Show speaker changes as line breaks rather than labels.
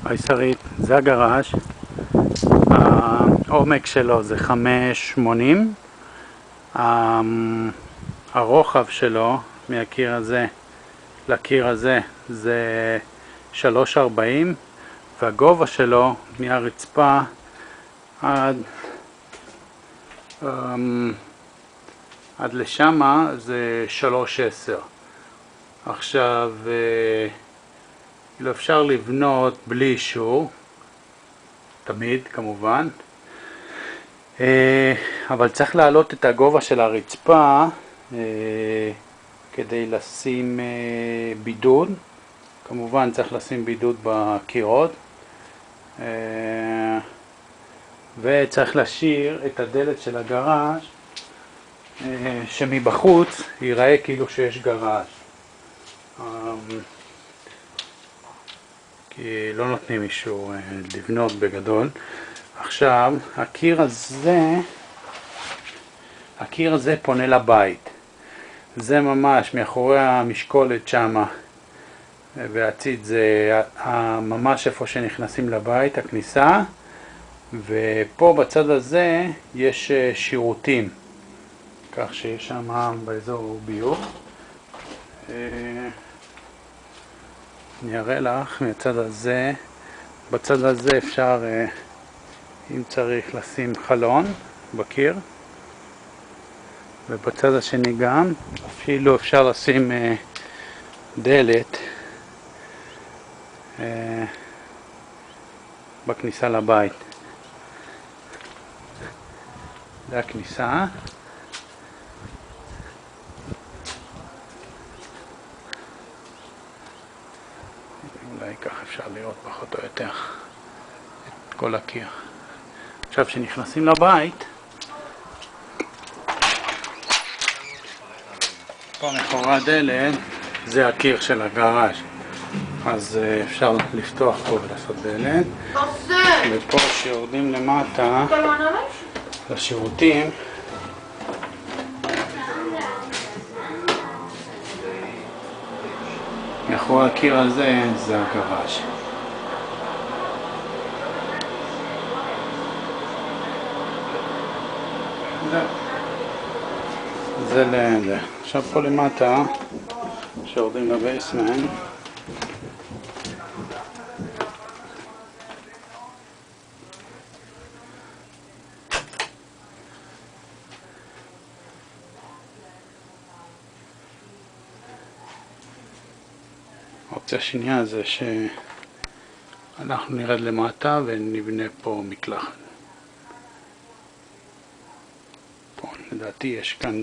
היי שרית, זה הגראז'. העומק שלו זה 5.80. הרוחב שלו מהקיר הזה לקיר הזה זה 3.40, והגובה שלו מהרצפה עד לשמה זה 3.10. עכשיו אפשר לבנות בלי אישור, תמיד כמובן, אבל צריך להעלות את הגובה של הרצפה כדי לשים בידוד. כמובן צריך לשים בידוד בקירות, וצריך להשאיר את הדלת של הגראז' שמבחוץ ייראה כאילו שיש גראז', כי לא נותנים אישור לבנות בגדול. עכשיו הקיר הזה פונה לבית, זה ממש מאחורי המשקולת שמה, והציד זה ממש איפה שנכנסים לבית, הכניסה, ופה בצד הזה יש שירותים, כך שיש שם באזור ביוב. אני אראה לך מהצד הזה. בצד הזה אפשר, אם צריך, לשים חלון בקיר, ובצד השני גם אפילו אפשר לשים דלת בכניסה לבית. זה הכניסה. אולי כך אפשר לראות פחות או יותר את כל הקיר. עכשיו שנכנסים לבית, פה מאחורי הדלת זה הקיר של הגראז', אז אפשר לפתוח פה ולעשות דלת. ופה שיורדים למטה לשירותים, מאחורי הקיר הזה זה הגראז'. זה לזה. עכשיו פה למטה שיורדים לבייסמנט, האופציה השנייה זה שאנחנו נרד למטה ונבנה פה מקלחת. פה לדעתי יש כאן